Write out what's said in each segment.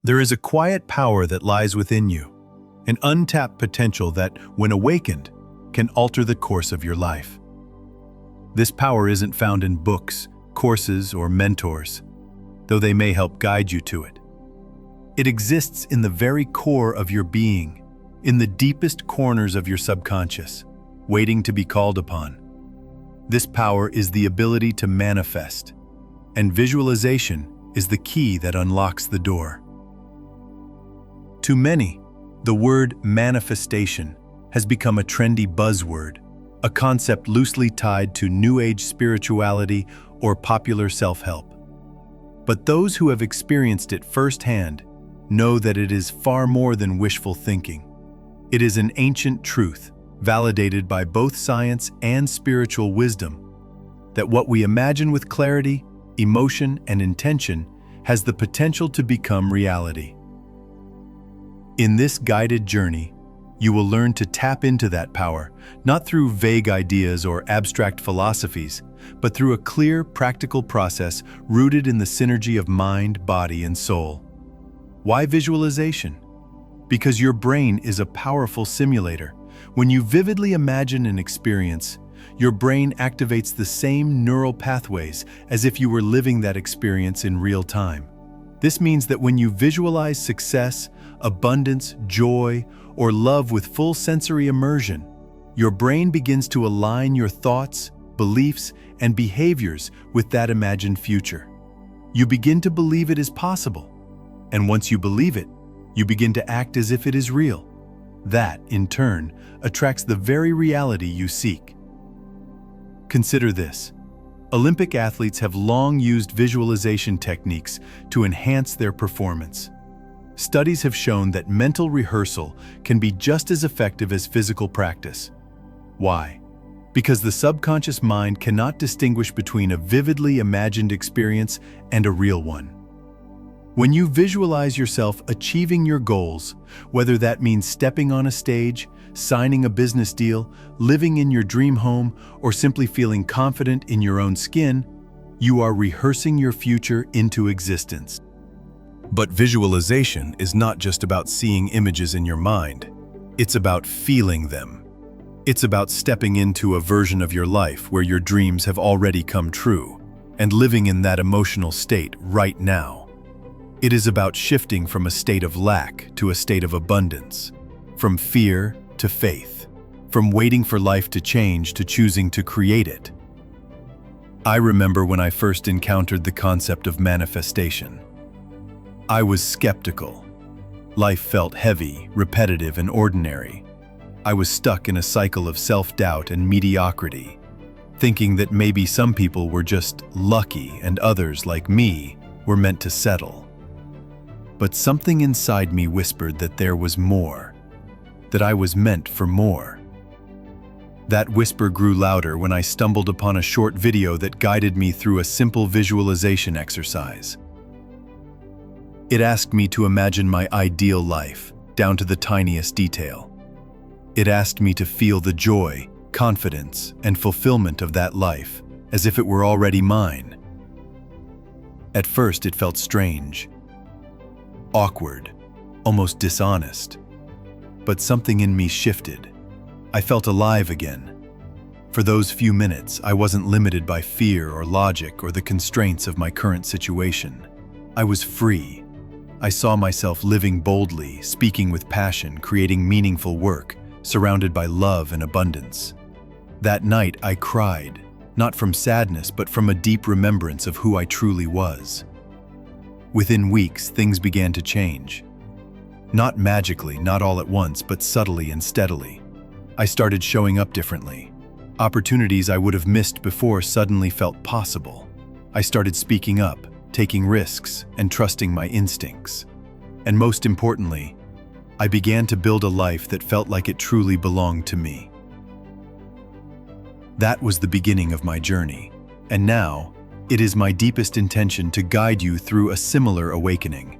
There is a quiet power that lies within you, an untapped potential that, when awakened, can alter the course of your life. This power isn't found in books, courses, or mentors, though they may help guide you to it. It exists in the very core of your being, in the deepest corners of your subconscious, waiting to be called upon. This power is the ability to manifest, and visualization is the key that unlocks the door. To many, the word manifestation has become a trendy buzzword, a concept loosely tied to New Age spirituality or popular self-help. But those who have experienced it firsthand know that it is far more than wishful thinking. It is an ancient truth, validated by both science and spiritual wisdom, that what we imagine with clarity, emotion, and intention has the potential to become reality. In this guided journey, you will learn to tap into that power, not through vague ideas or abstract philosophies, but through a clear, practical process rooted in the synergy of mind, body, and soul. Why visualization? Because your brain is a powerful simulator. When you vividly imagine an experience, your brain activates the same neural pathways as if you were living that experience in real time. This means that when you visualize success, abundance, joy, or love with full sensory immersion, your brain begins to align your thoughts, beliefs, and behaviors with that imagined future. You begin to believe it is possible, and once you believe it, you begin to act as if it is real. That, in turn, attracts the very reality you seek. Consider this. Olympic athletes have long used visualization techniques to enhance their performance. Studies have shown that mental rehearsal can be just as effective as physical practice. Why? Because the subconscious mind cannot distinguish between a vividly imagined experience and a real one. When you visualize yourself achieving your goals, whether that means stepping on a stage, signing a business deal, living in your dream home, or simply feeling confident in your own skin, you are rehearsing your future into existence. But visualization is not just about seeing images in your mind. It's about feeling them. It's about stepping into a version of your life where your dreams have already come true and living in that emotional state right now. It is about shifting from a state of lack to a state of abundance, from fear to faith, from waiting for life to change to choosing to create it. I remember when I first encountered the concept of manifestation. I was skeptical. Life felt heavy, repetitive, and ordinary. I was stuck in a cycle of self-doubt and mediocrity, thinking that maybe some people were just lucky and others, like me, were meant to settle. But something inside me whispered that there was more, that I was meant for more. That whisper grew louder when I stumbled upon a short video that guided me through a simple visualization exercise. It asked me to imagine my ideal life, down to the tiniest detail. It asked me to feel the joy, confidence, and fulfillment of that life, as if it were already mine. At first, it felt strange, awkward, almost dishonest. But something in me shifted. I felt alive again. For those few minutes, I wasn't limited by fear or logic or the constraints of my current situation. I was free. I saw myself living boldly, speaking with passion, creating meaningful work, surrounded by love and abundance. That night, I cried, not from sadness, but from a deep remembrance of who I truly was. Within weeks, things began to change. Not magically, not all at once, but subtly and steadily. I started showing up differently. Opportunities I would have missed before suddenly felt possible. I started speaking up, taking risks, and trusting my instincts. And most importantly, I began to build a life that felt like it truly belonged to me. That was the beginning of my journey, and now, it is my deepest intention to guide you through a similar awakening.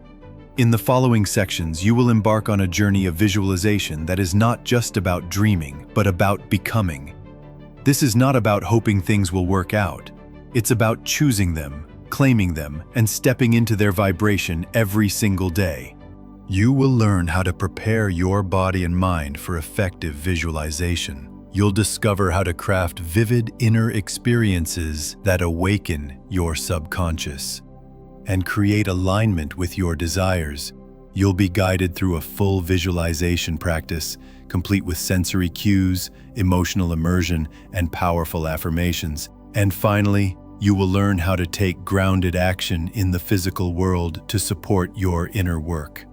In the following sections, you will embark on a journey of visualization that is not just about dreaming, but about becoming. This is not about hoping things will work out. It's about choosing them, claiming them, and stepping into their vibration every single day. You will learn how to prepare your body and mind for effective visualization. You'll discover how to craft vivid inner experiences that awaken your subconscious and create alignment with your desires. You'll be guided through a full visualization practice, complete with sensory cues, emotional immersion, and powerful affirmations. And finally, you will learn how to take grounded action in the physical world to support your inner work.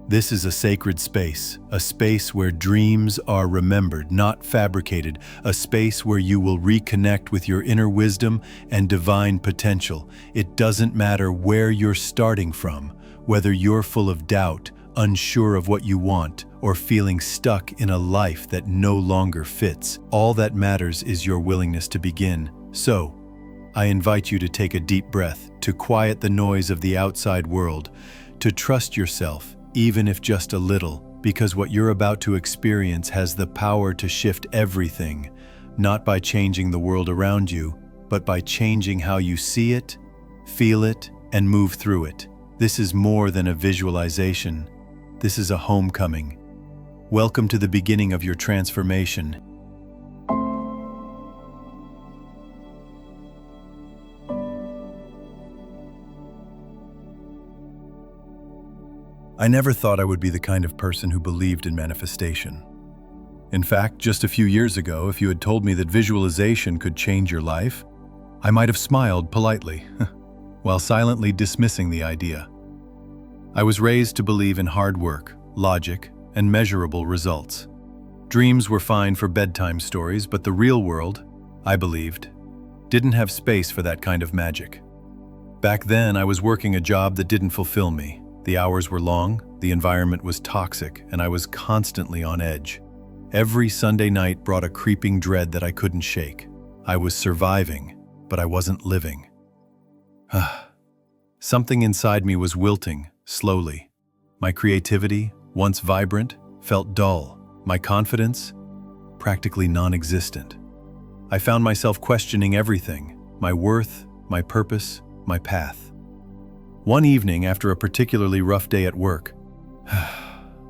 This is a sacred space, a space where dreams are remembered, not fabricated, a space where you will reconnect with your inner wisdom and divine potential. It doesn't matter where you're starting from, whether you're full of doubt, unsure of what you want, or feeling stuck in a life that no longer fits. All that matters is your willingness to begin. So, I invite you to take a deep breath, to quiet the noise of the outside world, to trust yourself, even if just a little, because what you're about to experience has the power to shift everything, not by changing the world around you, but by changing how you see it, feel it, and move through it. This is more than a visualization. This is a homecoming. Welcome to the beginning of your transformation. I never thought I would be the kind of person who believed in manifestation. In fact, just a few years ago, if you had told me that visualization could change your life, I might have smiled politely, while silently dismissing the idea. I was raised to believe in hard work, logic, and measurable results. Dreams were fine for bedtime stories, but the real world, I believed, didn't have space for that kind of magic. Back then, I was working a job that didn't fulfill me. The hours were long, the environment was toxic, and I was constantly on edge. Every Sunday night brought a creeping dread that I couldn't shake. I was surviving, but I wasn't living. Something inside me was wilting, slowly. My creativity, once vibrant, felt dull. My confidence, practically non-existent. I found myself questioning everything: my worth, my purpose, my path. One evening, after a particularly rough day at work,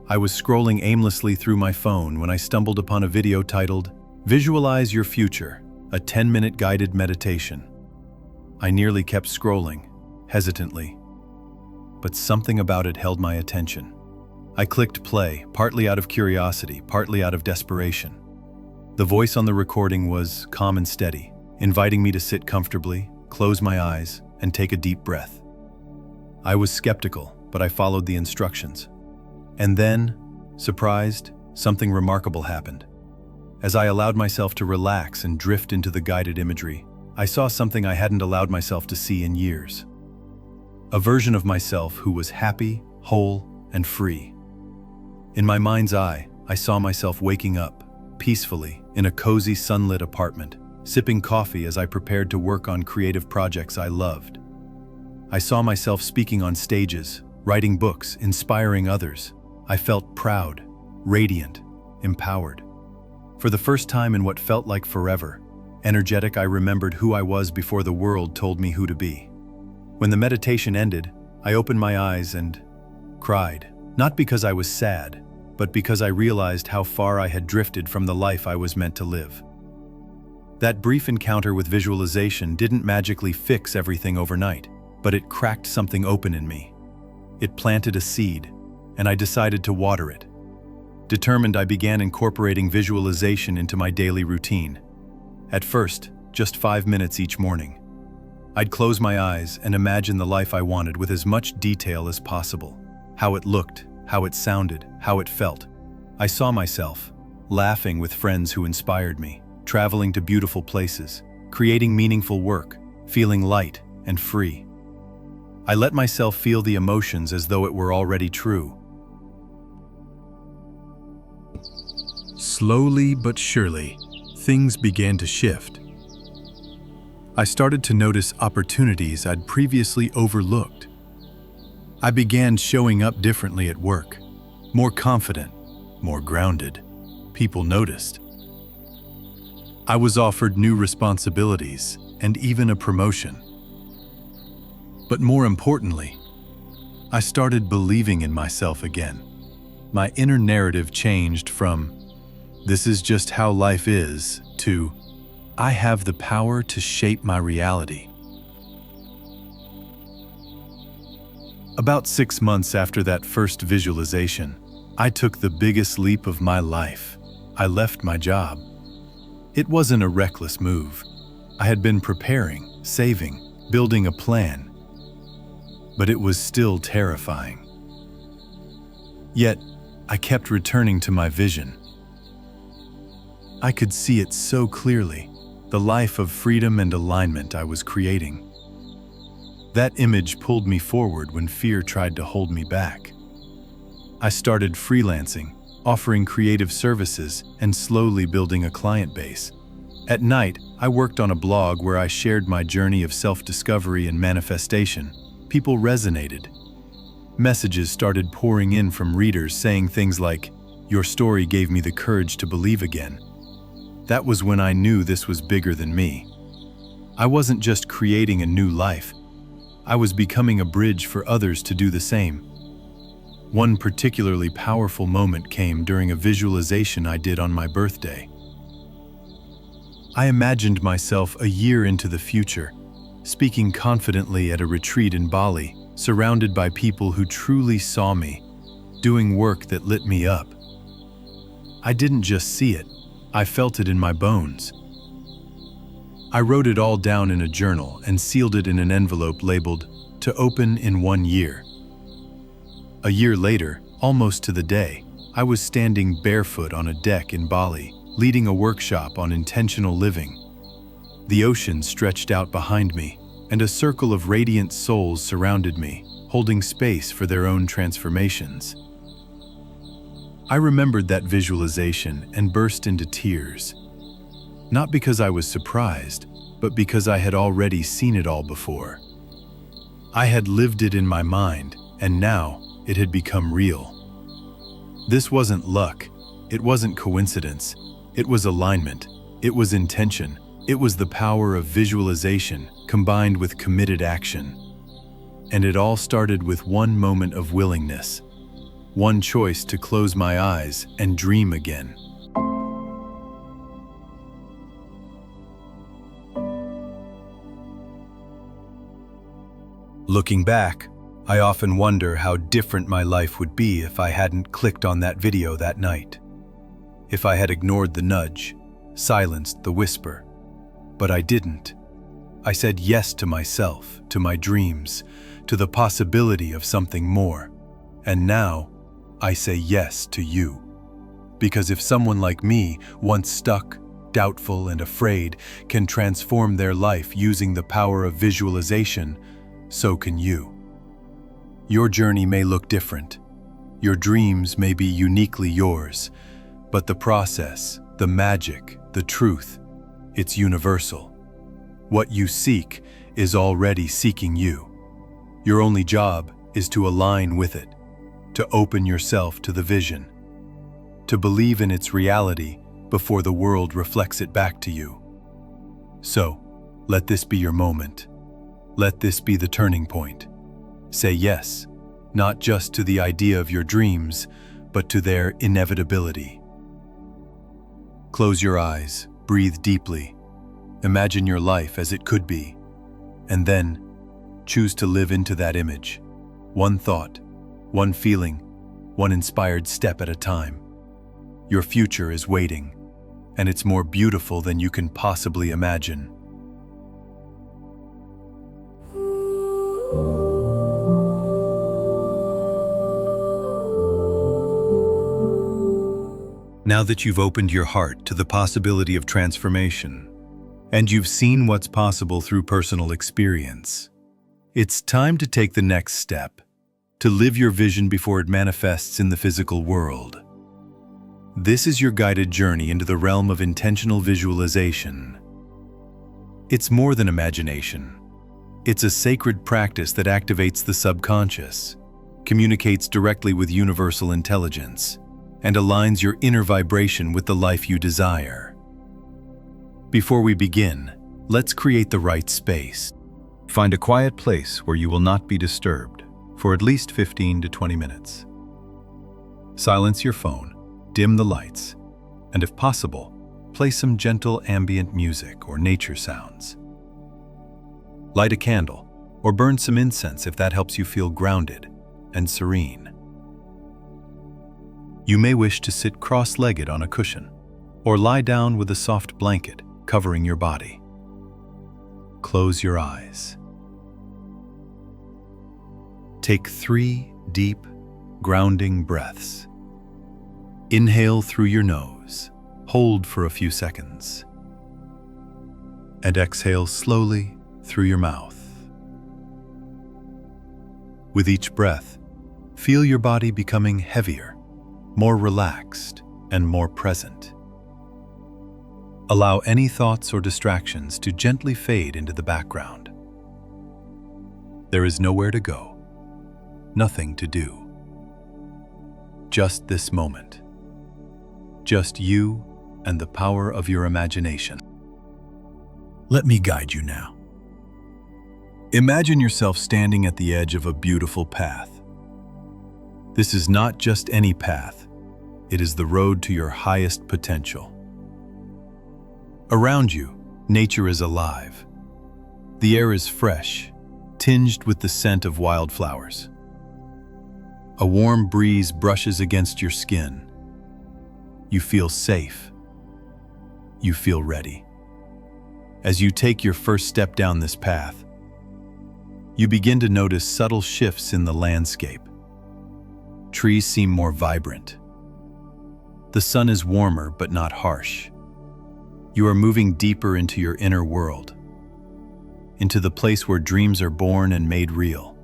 I was scrolling aimlessly through my phone when I stumbled upon a video titled, "Visualize Your Future, a 10-minute guided meditation." I nearly kept scrolling, hesitantly, but something about it held my attention. I clicked play, partly out of curiosity, partly out of desperation. The voice on the recording was calm and steady, inviting me to sit comfortably, close my eyes, and take a deep breath. I was skeptical, but I followed the instructions. And then, surprised, something remarkable happened. As I allowed myself to relax and drift into the guided imagery, I saw something I hadn't allowed myself to see in years. A version of myself who was happy, whole, and free. In my mind's eye, I saw myself waking up, peacefully, in a cozy sunlit apartment, sipping coffee as I prepared to work on creative projects I loved. I saw myself speaking on stages, writing books, inspiring others. I felt proud, radiant, empowered. For the first time in what felt like forever, energetic, I remembered who I was before the world told me who to be. When the meditation ended, I opened my eyes and cried, not because I was sad, but because I realized how far I had drifted from the life I was meant to live. That brief encounter with visualization didn't magically fix everything overnight, but it cracked something open in me. It planted a seed, and I decided to water it. Determined, I began incorporating visualization into my daily routine. At first, just 5 minutes each morning. I'd close my eyes and imagine the life I wanted with as much detail as possible. How it looked, how it sounded, how it felt. I saw myself, laughing with friends who inspired me, traveling to beautiful places, creating meaningful work, feeling light and free. I let myself feel the emotions as though it were already true. Slowly but surely, things began to shift. I started to notice opportunities I'd previously overlooked. I began showing up differently at work, more confident, more grounded. People noticed. I was offered new responsibilities and even a promotion. But more importantly, I started believing in myself again. My inner narrative changed from, "This is just how life is," to, "I have the power to shape my reality." About 6 months after that first visualization, I took the biggest leap of my life. I left my job. It wasn't a reckless move. I had been preparing, saving, building a plan. But it was still terrifying. Yet, I kept returning to my vision. I could see it so clearly, the life of freedom and alignment I was creating. That image pulled me forward when fear tried to hold me back. I started freelancing, offering creative services, and slowly building a client base. At night, I worked on a blog where I shared my journey of self-discovery and manifestation. People resonated. Messages started pouring in from readers saying things like, "Your story gave me the courage to believe again." That was when I knew this was bigger than me. I wasn't just creating a new life. I was becoming a bridge for others to do the same. One particularly powerful moment came during a visualization I did on my birthday. I imagined myself a year into the future, speaking confidently at a retreat in Bali, surrounded by people who truly saw me, doing work that lit me up. I didn't just see it, I felt it in my bones. I wrote it all down in a journal and sealed it in an envelope labeled, "To open in 1 year." A year later, almost to the day, I was standing barefoot on a deck in Bali, leading a workshop on intentional living. The ocean stretched out behind me, and a circle of radiant souls surrounded me, holding space for their own transformations. I remembered that visualization and burst into tears. Not because I was surprised, but because I had already seen it all before. I had lived it in my mind, and now it had become real. This wasn't luck, it wasn't coincidence, it was alignment, it was intention, it was the power of visualization combined with committed action. And it all started with one moment of willingness, one choice to close my eyes and dream again. Looking back, I often wonder how different my life would be if I hadn't clicked on that video that night. If I had ignored the nudge, silenced the whisper. But I didn't. I said yes to myself, to my dreams, to the possibility of something more. And now, I say yes to you. Because if someone like me, once stuck, doubtful, and afraid, can transform their life using the power of visualization, so can you. Your journey may look different. Your dreams may be uniquely yours, but the process, the magic, the truth, it's universal. What you seek is already seeking you. Your only job is to align with it, to open yourself to the vision, to believe in its reality before the world reflects it back to you. So, let this be your moment. Let this be the turning point. Say yes, not just to the idea of your dreams, but to their inevitability. Close your eyes, breathe deeply, imagine your life as it could be, and then choose to live into that image. One thought, one feeling, one inspired step at a time. Your future is waiting, and it's more beautiful than you can possibly imagine. Now that you've opened your heart to the possibility of transformation, and you've seen what's possible through personal experience, it's time to take the next step, to live your vision before it manifests in the physical world. This is your guided journey into the realm of intentional visualization. It's more than imagination. It's a sacred practice that activates the subconscious, communicates directly with universal intelligence, and aligns your inner vibration with the life you desire. Before we begin, let's create the right space. Find a quiet place where you will not be disturbed for at least 15 to 20 minutes. Silence your phone, dim the lights, and if possible, play some gentle ambient music or nature sounds. Light a candle or burn some incense if that helps you feel grounded and serene. You may wish to sit cross-legged on a cushion or lie down with a soft blanket covering your body. Close your eyes. Take 3 deep, grounding breaths. Inhale through your nose, hold for a few seconds, and exhale slowly through your mouth. With each breath, feel your body becoming heavier, more relaxed, and more present. Allow any thoughts or distractions to gently fade into the background. There is nowhere to go, nothing to do. Just this moment. Just you and the power of your imagination. Let me guide you now. Imagine yourself standing at the edge of a beautiful path. This is not just any path. It is the road to your highest potential. Around you, nature is alive. The air is fresh, tinged with the scent of wildflowers. A warm breeze brushes against your skin. You feel safe. You feel ready. As you take your first step down this path, you begin to notice subtle shifts in the landscape. Trees seem more vibrant. The sun is warmer but not harsh. You are moving deeper into your inner world, into the place where dreams are born and made real.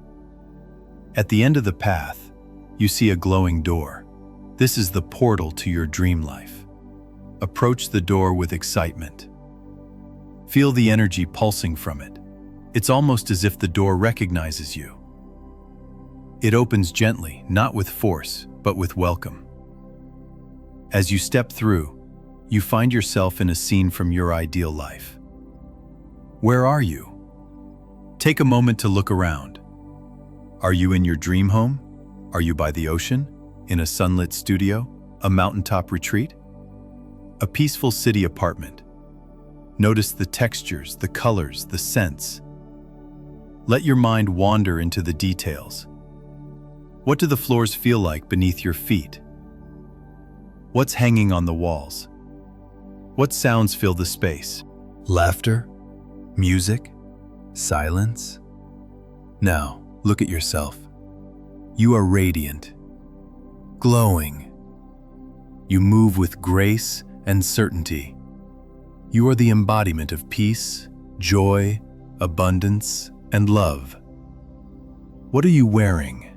At the end of the path, you see a glowing door. This is the portal to your dream life. Approach the door with excitement. Feel the energy pulsing from it. It's almost as if the door recognizes you. It opens gently, not with force, but with welcome. As you step through, you find yourself in a scene from your ideal life. Where are you? Take a moment to look around. Are you in your dream home? Are you by the ocean? In a sunlit studio? A mountaintop retreat? A peaceful city apartment? Notice the textures, the colors, the scents. Let your mind wander into the details. What do the floors feel like beneath your feet? What's hanging on the walls? What sounds fill the space? Laughter? Music? Silence? Now, look at yourself. You are radiant, glowing. You move with grace and certainty. You are the embodiment of peace, joy, abundance, and love. What are you wearing?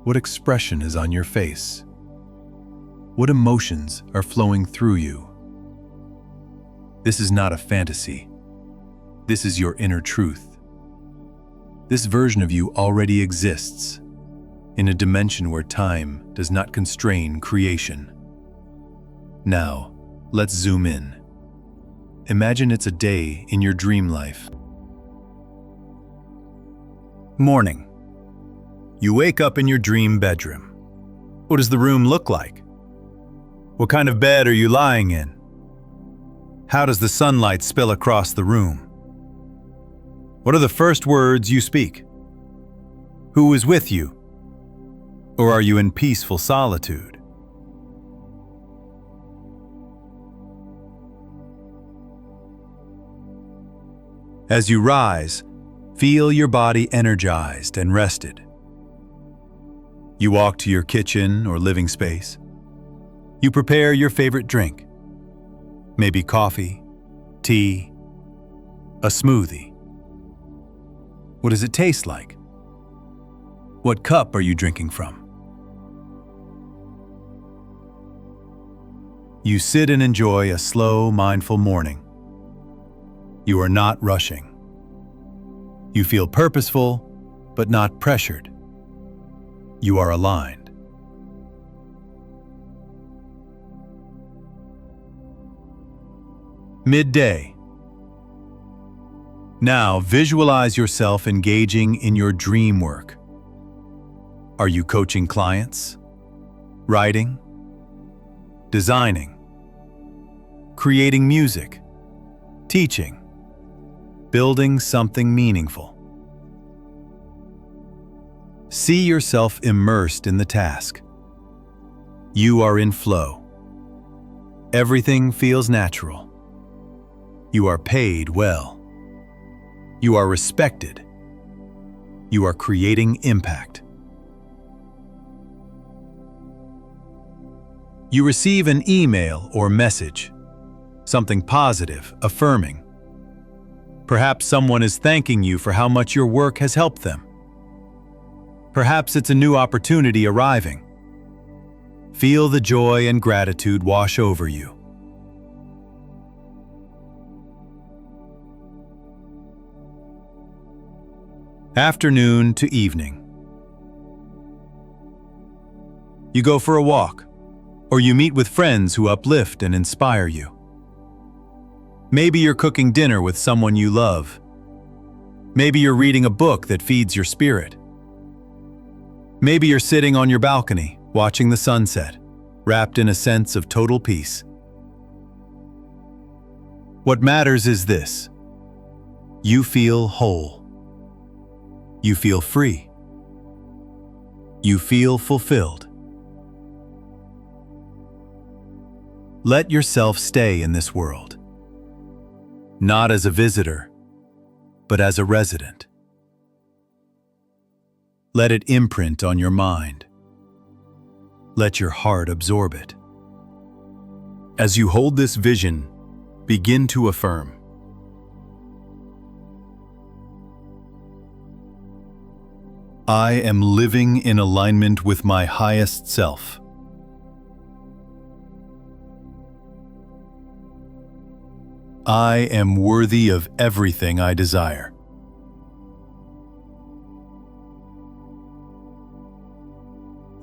What expression is on your face? What emotions are flowing through you? This is not a fantasy. This is your inner truth. This version of you already exists in a dimension where time does not constrain creation. Now, let's zoom in. Imagine it's a day in your dream life. Morning. You wake up in your dream bedroom. What does the room look like? What kind of bed are you lying in? How does the sunlight spill across the room? What are the first words you speak? Who is with you? Or are you in peaceful solitude? As you rise, feel your body energized and rested. You walk to your kitchen or living space. You prepare your favorite drink. Maybe coffee, tea, a smoothie. What does it taste like? What cup are you drinking from? You sit and enjoy a slow, mindful morning. You are not rushing. You feel purposeful, but not pressured. You are aligned. Midday. Now visualize yourself engaging in your dream work. Are you coaching clients? Writing? Designing? Creating music? Teaching? Building something meaningful? See yourself immersed in the task. You are in flow. Everything feels natural. You are paid well. You are respected. You are creating impact. You receive an email or message, something positive, affirming. Perhaps someone is thanking you for how much your work has helped them. Perhaps it's a new opportunity arriving. Feel the joy and gratitude wash over you. Afternoon to evening. You go for a walk, or you meet with friends who uplift and inspire you. Maybe you're cooking dinner with someone you love. Maybe you're reading a book that feeds your spirit. Maybe you're sitting on your balcony, watching the sunset, wrapped in a sense of total peace. What matters is this: you feel whole. You feel free. You feel fulfilled. Let yourself stay in this world, not as a visitor, but as a resident. Let it imprint on your mind. Let your heart absorb it. As you hold this vision, begin to affirm. I am living in alignment with my highest self. I am worthy of everything I desire.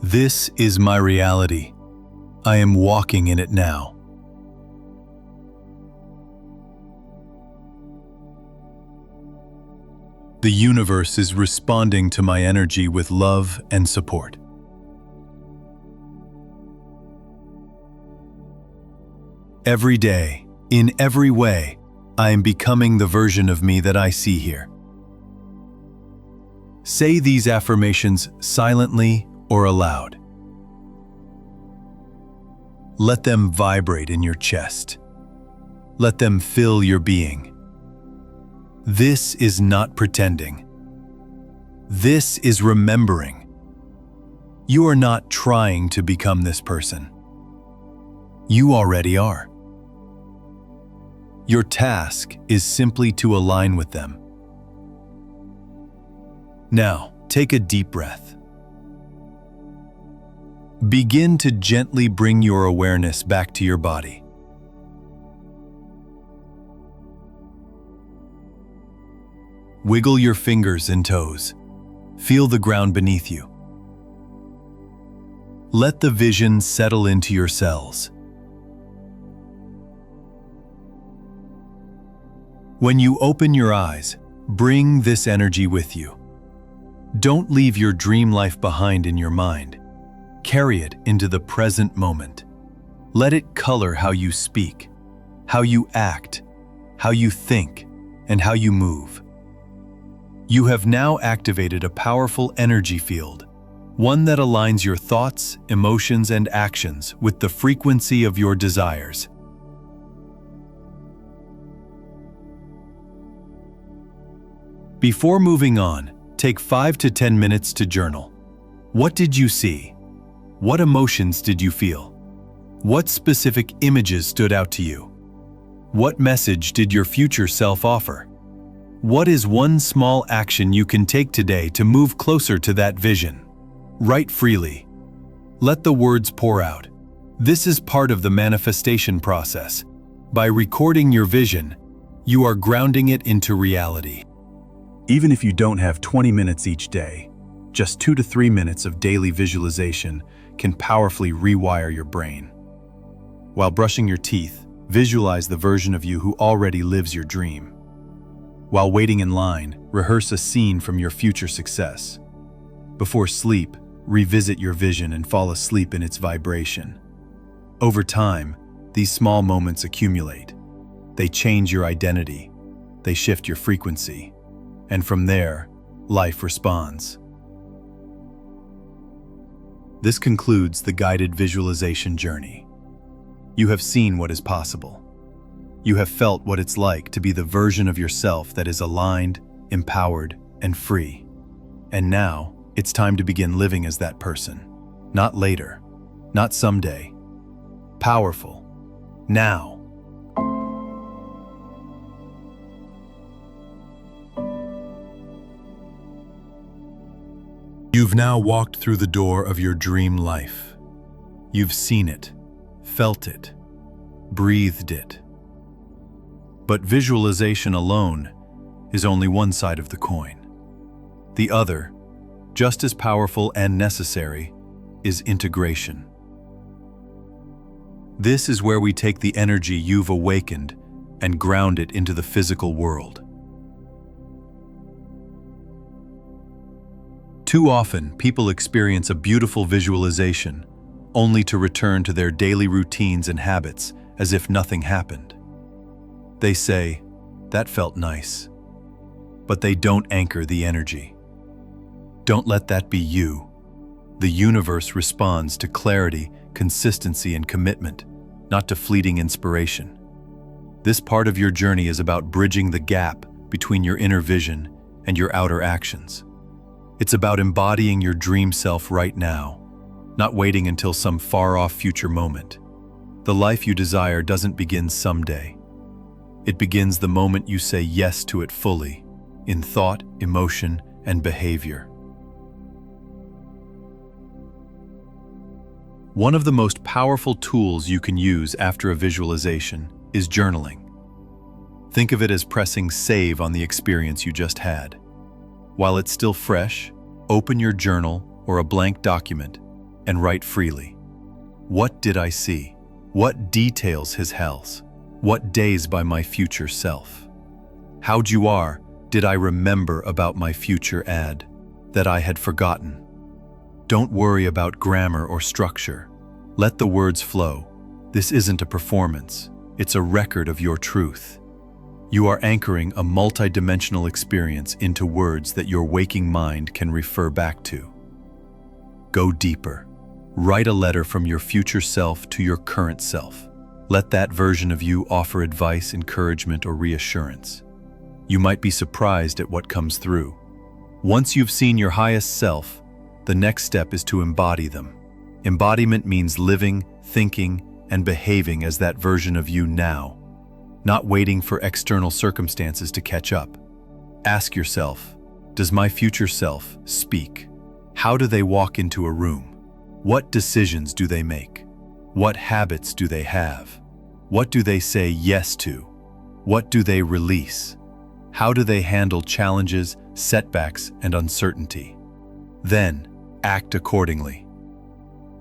This is my reality. I am walking in it now. The universe is responding to my energy with love and support. Every day, in every way, I am becoming the version of me that I see here. Say these affirmations silently or aloud. Let them vibrate in your chest. Let them fill your being. This is not pretending. This is remembering. You are not trying to become this person. You already are. Your task is simply to align with them. Now, take a deep breath. Begin to gently bring your awareness back to your body. Wiggle your fingers and toes. Feel the ground beneath you. Let the vision settle into your cells. When you open your eyes, bring this energy with you. Don't leave your dream life behind in your mind. Carry it into the present moment. Let it color how you speak, how you act, how you think, and how you move. You have now activated a powerful energy field, one that aligns your thoughts, emotions, and actions with the frequency of your desires. Before moving on, take 5 to 10 minutes to journal. What did you see? What emotions did you feel? What specific images stood out to you? What message did your future self offer? What is one small action you can take today to move closer to that vision? Write freely. Let the words pour out. This is part of the manifestation process. By recording your vision, you are grounding it into reality. Even if you don't have 20 minutes each day, just 2 to 3 minutes of daily visualization can powerfully rewire your brain. While brushing your teeth, Visualize the version of you who already lives your dream. While waiting in line, rehearse a scene from your future success. Before sleep, revisit your vision and fall asleep in its vibration. Over time, these small moments accumulate. They change your identity. They shift your frequency. And from there, life responds. This concludes the guided visualization journey. You have seen what is possible. You have felt what it's like to be the version of yourself that is aligned, empowered, and free. And now, it's time to begin living as that person. Not later, not someday. Powerful. Now. You've now walked through the door of your dream life. You've seen it, felt it, breathed it. But visualization alone is only one side of the coin. The other, just as powerful and necessary, is integration. This is where we take the energy you've awakened and ground it into the physical world. Too often, people experience a beautiful visualization only to return to their daily routines and habits as if nothing happened. They say, "That felt nice," but they don't anchor the energy. Don't let that be you. The universe responds to clarity, consistency, and commitment, not to fleeting inspiration. This part of your journey is about bridging the gap between your inner vision and your outer actions. It's about embodying your dream self right now, not waiting until some far-off future moment. The life you desire doesn't begin someday. It begins the moment you say yes to it fully, in thought, emotion, and behavior. One of the most powerful tools you can use after a visualization is journaling. Think of it as pressing save on the experience you just had. While it's still fresh, open your journal or a blank document and write freely. What did I see? What details his hells? What days by my future self? How'd you are did I remember about my future ad that I had forgotten? Don't worry about grammar or structure. Let the words flow. This isn't a performance. It's a record of your truth. You are anchoring a multidimensional experience into words that your waking mind can refer back to. Go deeper. Write a letter from your future self to your current self. Let that version of you offer advice, encouragement, or reassurance. You might be surprised at what comes through. Once you've seen your highest self, the next step is to embody them. Embodiment means living, thinking, and behaving as that version of you now, not waiting for external circumstances to catch up. Ask yourself, does my future self speak? How do they walk into a room? What decisions do they make? What habits do they have? What do they say yes to? What do they release? How do they handle challenges, setbacks, and uncertainty? Then, act accordingly.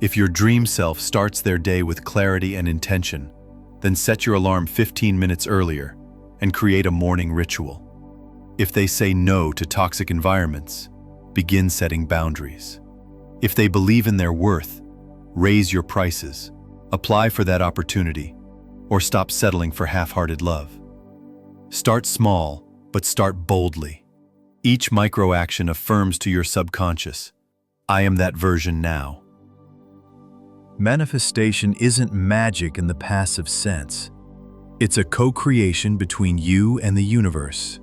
If your dream self starts their day with clarity and intention, then set your alarm 15 minutes earlier and create a morning ritual. If they say no to toxic environments, begin setting boundaries. If they believe in their worth, raise your prices, apply for that opportunity, or stop settling for half-hearted love. Start small, but start boldly. Each micro-action affirms to your subconscious, I am that version now. Manifestation isn't magic in the passive sense. It's a co-creation between you and the universe.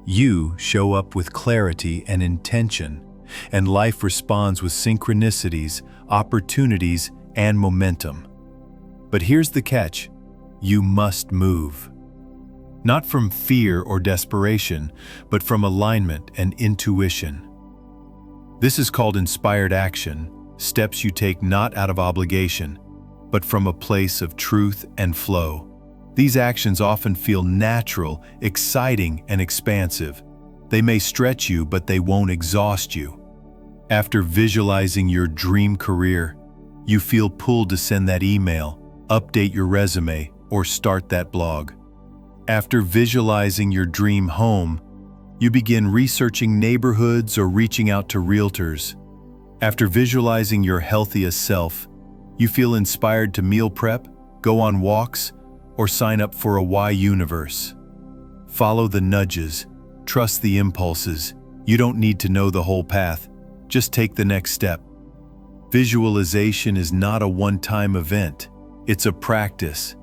You show up with clarity and intention, and life responds with synchronicities, opportunities, and momentum. But here's the catch: you must move. Not from fear or desperation, but from alignment and intuition. This is called inspired action, steps you take not out of obligation, but from a place of truth and flow. These actions often feel natural, exciting, and expansive. They may stretch you, but they won't exhaust you. After visualizing your dream career, you feel pulled to send that email, update your resume, or start that blog. After visualizing your dream home, you begin researching neighborhoods or reaching out to realtors. After visualizing your healthiest self, you feel inspired to meal prep, go on walks, or sign up for a Y universe. Follow the nudges, trust the impulses. You don't need to know the whole path, just take the next step. Visualization is not a one-time event, it's a practice.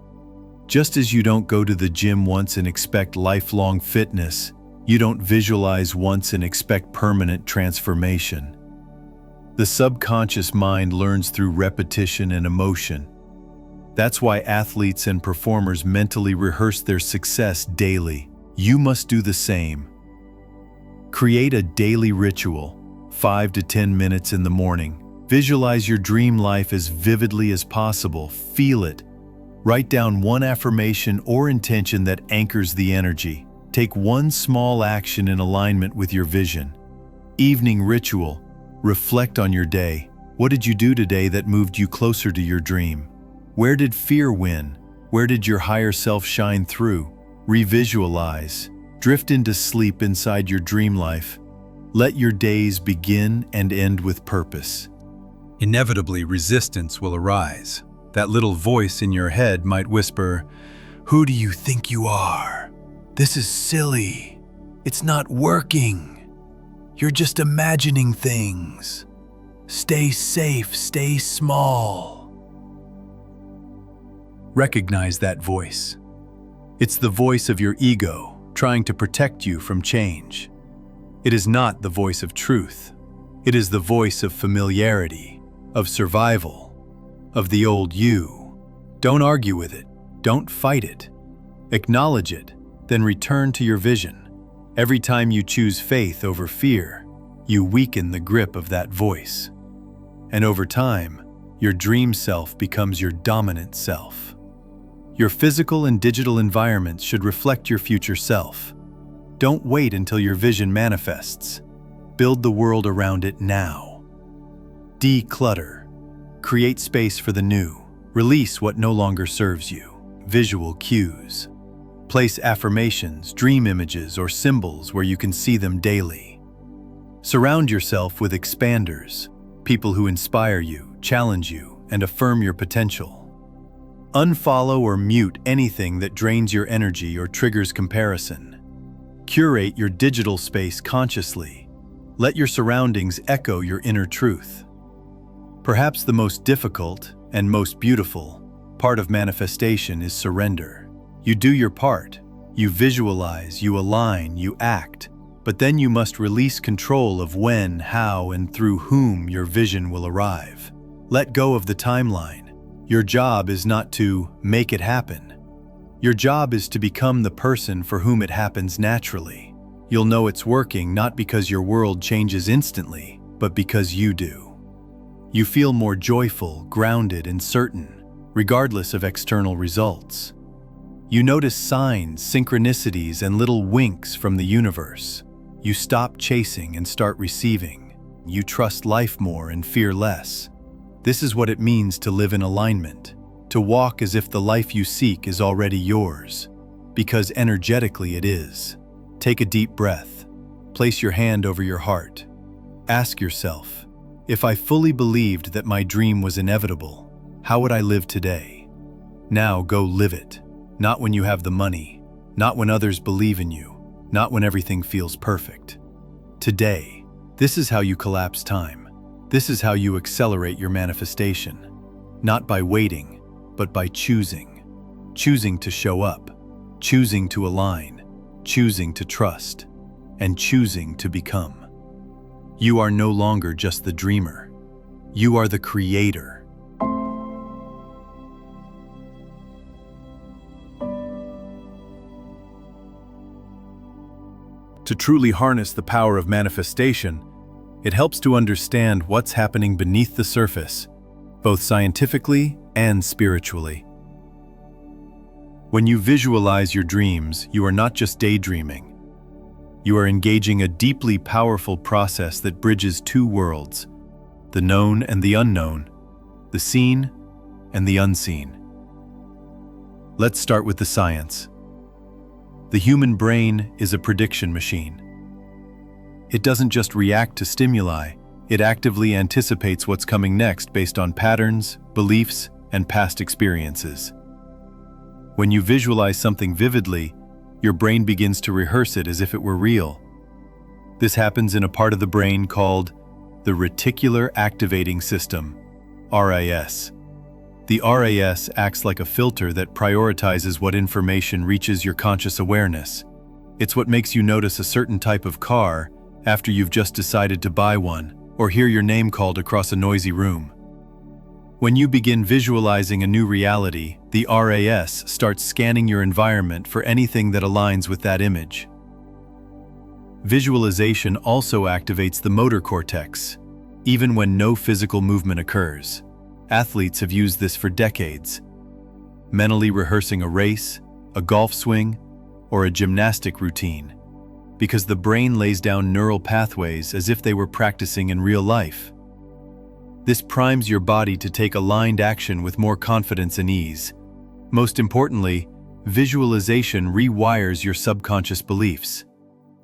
Just as you don't go to the gym once and expect lifelong fitness, you don't visualize once and expect permanent transformation. The subconscious mind learns through repetition and emotion. That's why athletes and performers mentally rehearse their success daily. You must do the same. Create a daily ritual, 5 to 10 minutes in the morning. Visualize your dream life as vividly as possible. Feel it. Write down one affirmation or intention that anchors the energy. Take one small action in alignment with your vision. Evening ritual. Reflect on your day. What did you do today that moved you closer to your dream? Where did fear win? Where did your higher self shine through? Revisualize. Drift into sleep inside your dream life. Let your days begin and end with purpose. Inevitably, resistance will arise. That little voice in your head might whisper, "Who do you think you are? This is silly. It's not working. You're just imagining things. Stay safe, stay small." Recognize that voice. It's the voice of your ego trying to protect you from change. It is not the voice of truth. It is the voice of familiarity, of survival, of the old you. Don't argue with it. Don't fight it. Acknowledge it, then return to your vision. Every time you choose faith over fear, you weaken the grip of that voice. And over time, your dream self becomes your dominant self. Your physical and digital environments should reflect your future self. Don't wait until your vision manifests. Build the world around it now. Declutter. Create space for the new. Release what no longer serves you. Visual cues. Place affirmations, dream images, or symbols where you can see them daily. Surround yourself with expanders, people who inspire you, challenge you, and affirm your potential. Unfollow or mute anything that drains your energy or triggers comparison. Curate your digital space consciously. Let your surroundings echo your inner truth. Perhaps the most difficult and most beautiful part of manifestation is surrender. You do your part. You visualize, you align, you act. But then you must release control of when, how, and through whom your vision will arrive. Let go of the timeline. Your job is not to make it happen. Your job is to become the person for whom it happens naturally. You'll know it's working not because your world changes instantly, but because you do. You feel more joyful, grounded, and certain, regardless of external results. You notice signs, synchronicities, and little winks from the universe. You stop chasing and start receiving. You trust life more and fear less. This is what it means to live in alignment, to walk as if the life you seek is already yours, because energetically it is. Take a deep breath. Place your hand over your heart. Ask yourself, if I fully believed that my dream was inevitable, how would I live today? Now go live it. Not when you have the money, not when others believe in you, not when everything feels perfect. Today, this is how you collapse time. This is how you accelerate your manifestation. Not by waiting, but by choosing. Choosing to show up, choosing to align, choosing to trust, and choosing to become. You are no longer just the dreamer. You are the creator. To truly harness the power of manifestation, it helps to understand what's happening beneath the surface, both scientifically and spiritually. When you visualize your dreams, you are not just daydreaming. You are engaging a deeply powerful process that bridges two worlds, the known and the unknown, the seen and the unseen. Let's start with the science. The human brain is a prediction machine. It doesn't just react to stimuli, it actively anticipates what's coming next based on patterns, beliefs, and past experiences. When you visualize something vividly, your brain begins to rehearse it as if it were real. This happens in a part of the brain called the reticular activating system, RAS. The RAS acts like a filter that prioritizes what information reaches your conscious awareness. It's what makes you notice a certain type of car after you've just decided to buy one, or hear your name called across a noisy room. When you begin visualizing a new reality, the RAS starts scanning your environment for anything that aligns with that image. Visualization also activates the motor cortex, even when no physical movement occurs. Athletes have used this for decades, mentally rehearsing a race, a golf swing, or a gymnastic routine, because the brain lays down neural pathways as if they were practicing in real life. This primes your body to take aligned action with more confidence and ease. Most importantly, visualization rewires your subconscious beliefs.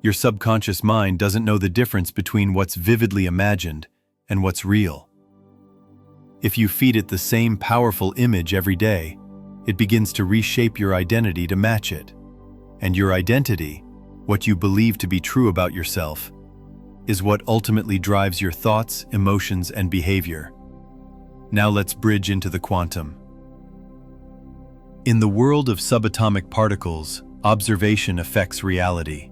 Your subconscious mind doesn't know the difference between what's vividly imagined and what's real. If you feed it the same powerful image every day, it begins to reshape your identity to match it. And your identity, what you believe to be true about yourself, is what ultimately drives your thoughts, emotions, and behavior. Now let's bridge into the quantum. In the world of subatomic particles, observation affects reality.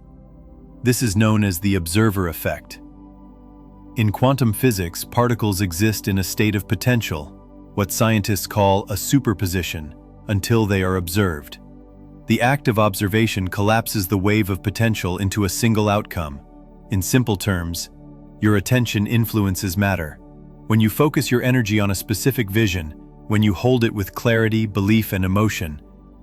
This is known as the observer effect. In quantum physics, particles exist in a state of potential, what scientists call a superposition, until they are observed. The act of observation collapses the wave of potential into a single outcome. In simple terms, your attention influences matter. When you focus your energy on a specific vision, when you hold it with clarity, belief, and emotion,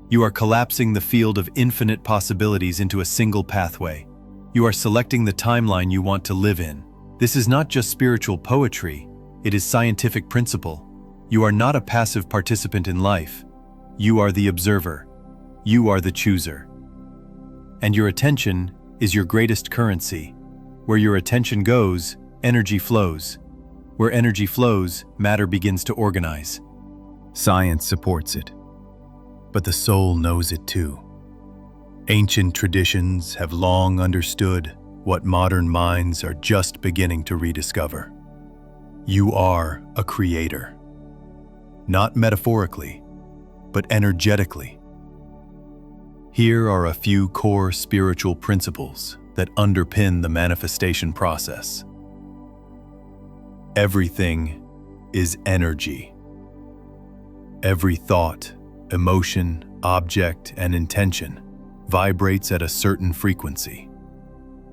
you are collapsing the field of infinite possibilities into a single pathway. You are selecting the timeline you want to live in. This is not just spiritual poetry, it is scientific principle. You are not a passive participant in life. You are the observer. You are the chooser. And your attention is your greatest currency. Where your attention goes, energy flows. Where energy flows, matter begins to organize. Science supports it, but the soul knows it too. Ancient traditions have long understood what modern minds are just beginning to rediscover. You are a creator. Not metaphorically, but energetically. Here are a few core spiritual principles that underpin the manifestation process. Everything is energy. Every thought, emotion, object, and intention vibrates at a certain frequency.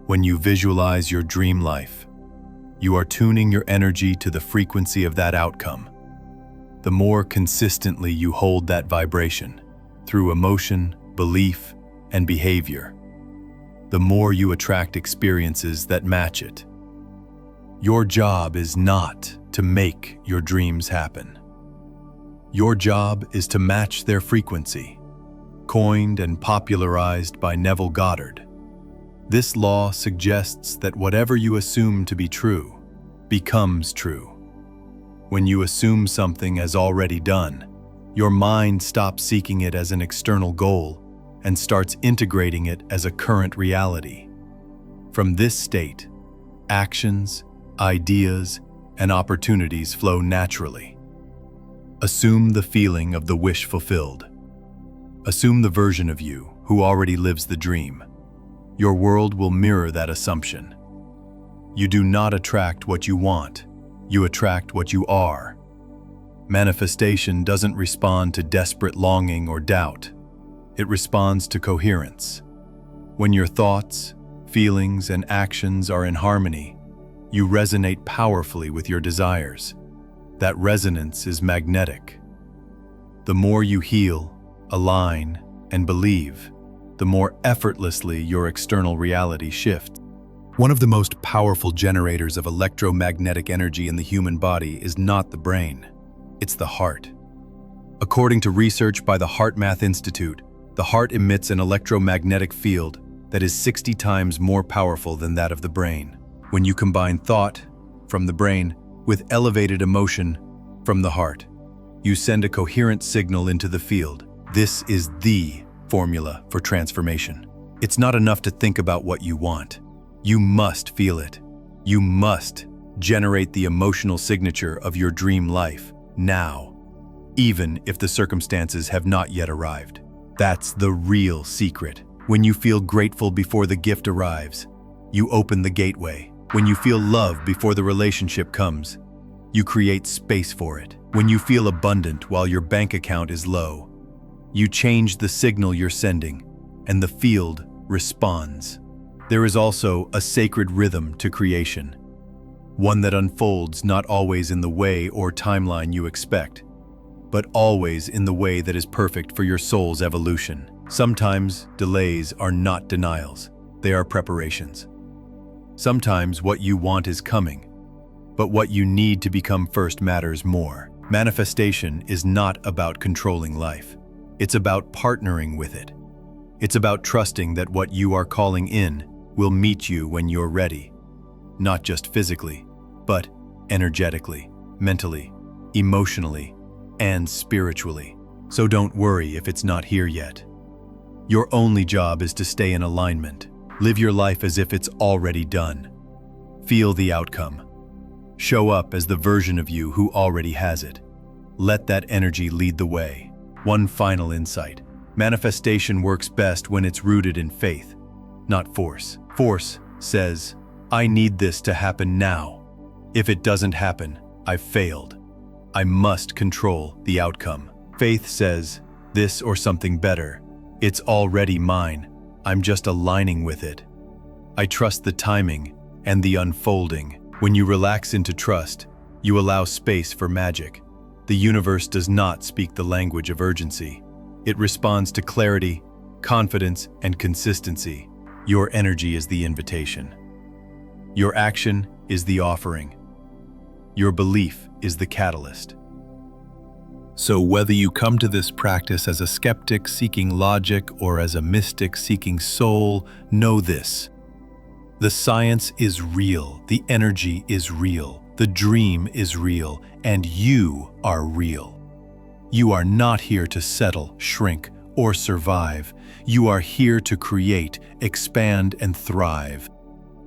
When you visualize your dream life, you are tuning your energy to the frequency of that outcome. The more consistently you hold that vibration, through emotion, belief, and behavior, the more you attract experiences that match it. Your job is not to make your dreams happen. Your job is to match their frequency, coined and popularized by Neville Goddard. This law suggests that whatever you assume to be true becomes true. When you assume something as already done, your mind stops seeking it as an external goal and starts integrating it as a current reality. From this state, actions, ideas, and opportunities flow naturally. Assume the feeling of the wish fulfilled. Assume the version of you who already lives the dream. Your world will mirror that assumption. You do not attract what you want, you attract what you are. Manifestation doesn't respond to desperate longing or doubt. It responds to coherence. When your thoughts, feelings, and actions are in harmony, you resonate powerfully with your desires. That resonance is magnetic. The more you heal, align, and believe, the more effortlessly your external reality shifts. One of the most powerful generators of electromagnetic energy in the human body is not the brain, it's the heart. According to research by the HeartMath Institute, the heart emits an electromagnetic field that is 60 times more powerful than that of the brain. When you combine thought from the brain with elevated emotion from the heart, you send a coherent signal into the field. This is the formula for transformation. It's not enough to think about what you want. You must feel it. You must generate the emotional signature of your dream life now, even if the circumstances have not yet arrived. That's the real secret. When you feel grateful before the gift arrives, you open the gateway. When you feel love before the relationship comes, you create space for it. When you feel abundant while your bank account is low, you change the signal you're sending, and the field responds. There is also a sacred rhythm to creation, one that unfolds not always in the way or timeline you expect, but always in the way that is perfect for your soul's evolution. Sometimes delays are not denials, they are preparations. Sometimes what you want is coming, but what you need to become first matters more. Manifestation is not about controlling life. It's about partnering with it. It's about trusting that what you are calling in will meet you when you're ready, not just physically, but energetically, mentally, emotionally, and spiritually. So don't worry if it's not here yet. Your only job is to stay in alignment. Live your life as if it's already done. Feel the outcome. Show up as the version of you who already has it. Let that energy lead the way. One final insight. Manifestation works best when it's rooted in faith, not force. Force says, I need this to happen now. If it doesn't happen, I've failed. I must control the outcome. Faith says, this or something better. It's already mine. I'm just aligning with it. I trust the timing and the unfolding. When you relax into trust, you allow space for magic. The universe does not speak the language of urgency. It responds to clarity, confidence, and consistency. Your energy is the invitation. Your action is the offering. Your belief is the catalyst. So whether you come to this practice as a skeptic seeking logic or as a mystic seeking soul, know this. The science is real, the energy is real, the dream is real, and you are real. You are not here to settle, shrink, or survive. You are here to create, expand, and thrive.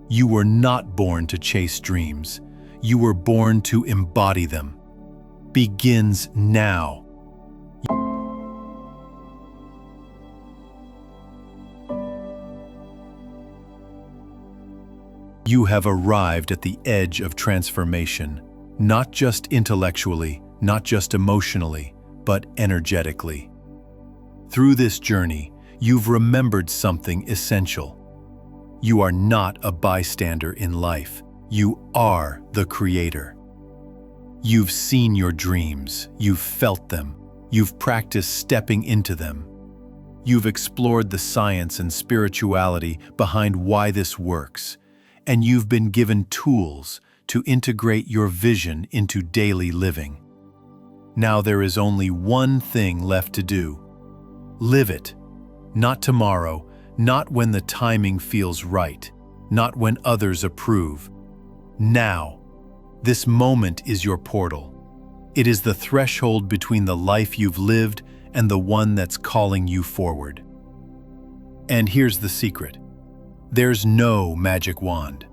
You were not born to chase dreams. You were born to embody them. Begins now. You have arrived at the edge of transformation, not just intellectually, not just emotionally, but energetically. Through this journey, you've remembered something essential. You are not a bystander in life. You are the creator. You've seen your dreams, you've felt them, you've practiced stepping into them. You've explored the science and spirituality behind why this works, and you've been given tools to integrate your vision into daily living. Now there is only one thing left to do. Live it. Not tomorrow, not when the timing feels right, not when others approve. Now. This moment is your portal. It is the threshold between the life you've lived and the one that's calling you forward. And here's the secret. There's no magic wand.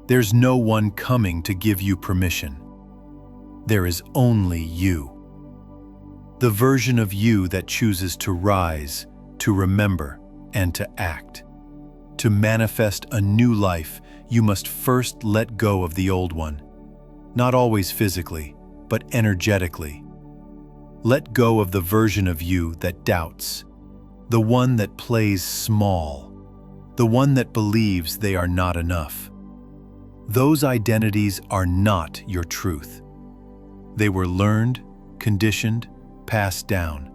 There's no one coming to give you permission. There is only you. The version of you that chooses to rise, to remember, and to act. To manifest a new life, you must first let go of the old one. Not always physically, but energetically. Let go of the version of you that doubts, the one that plays small, the one that believes they are not enough. Those identities are not your truth. They were learned, conditioned, passed down.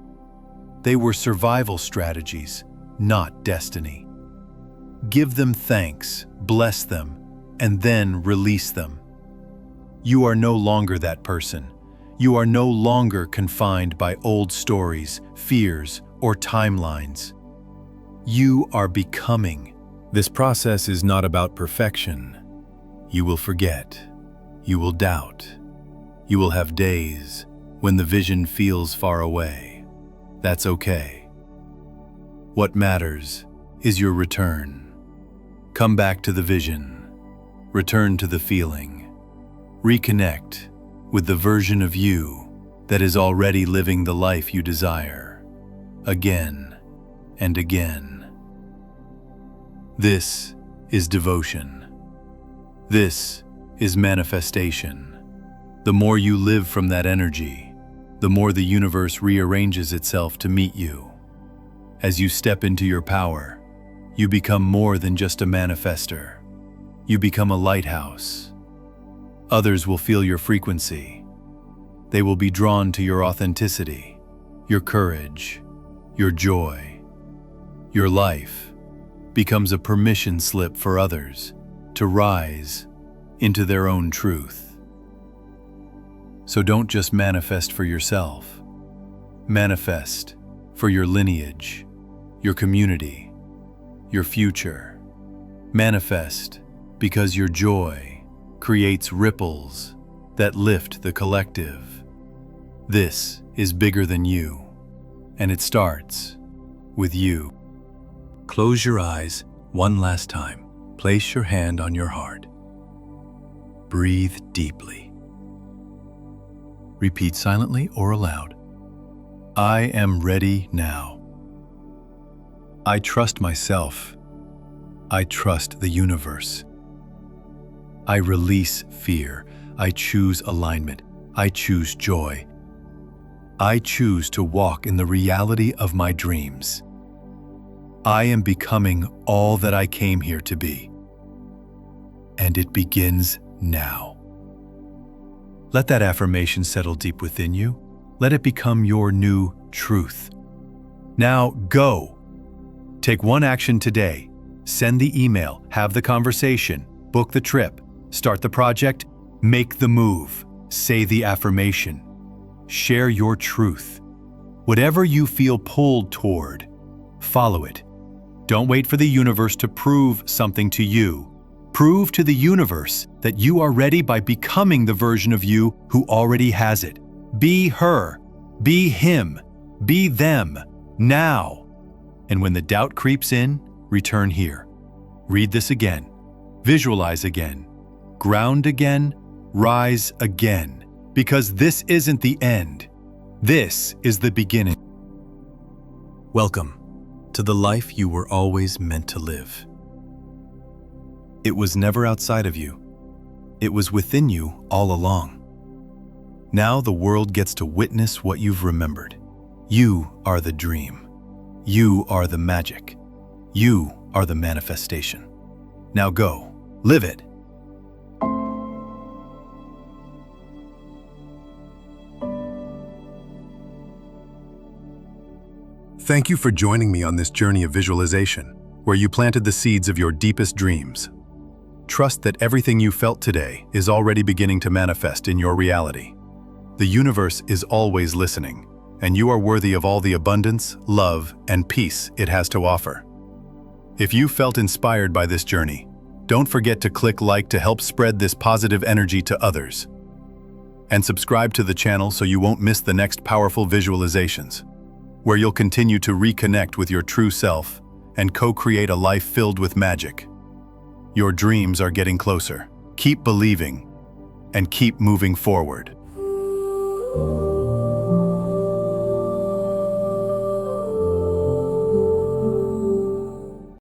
They were survival strategies, not destiny. Give them thanks, bless them, and then release them. You are no longer that person. You are no longer confined by old stories, fears, or timelines. You are becoming. This process is not about perfection. You will forget. You will doubt. You will have days when the vision feels far away. That's okay. What matters is your return. Come back to the vision. Return to the feeling. Reconnect with the version of you that is already living the life you desire, again and again. This is devotion. This is manifestation. The more you live from that energy, the more the universe rearranges itself to meet you. As you step into your power, you become more than just a manifester. You become a lighthouse. Others will feel your frequency. They will be drawn to your authenticity, your courage, your joy. Your life becomes a permission slip for others to rise into their own truth. So don't just manifest for yourself. Manifest for your lineage, your community, your future. Manifest because your joy creates ripples that lift the collective. This is bigger than you, and it starts with you. Close your eyes one last time. Place your hand on your heart. Breathe deeply. Repeat silently or aloud. I am ready now. I trust myself. I trust the universe. I release fear. I choose alignment. I choose joy. I choose to walk in the reality of my dreams. I am becoming all that I came here to be. And it begins now. Let that affirmation settle deep within you. Let it become your new truth. Now go. Take one action today. Send the email, have the conversation, book the trip, start the project, make the move, say the affirmation. Share your truth. Whatever you feel pulled toward, follow it. Don't wait for the universe to prove something to you. Prove to the universe that you are ready by becoming the version of you who already has it. Be her, be him, be them, now. And when the doubt creeps in, return here. Read this again. Visualize again. Ground again. Rise again. Because this isn't the end. This is the beginning. Welcome to the life you were always meant to live. It was never outside of you. It was within you all along. Now the world gets to witness what you've remembered. You are the dream. You are the magic. You are the manifestation. Now go, live it. Thank you for joining me on this journey of visualization, where you planted the seeds of your deepest dreams. Trust that everything you felt today is already beginning to manifest in your reality. The universe is always listening, and you are worthy of all the abundance, love, and peace it has to offer. If you felt inspired by this journey, don't forget to click like to help spread this positive energy to others. And subscribe to the channel so you won't miss the next powerful visualizations, where you'll continue to reconnect with your true self and co-create a life filled with magic. Your dreams are getting closer. Keep believing and keep moving forward.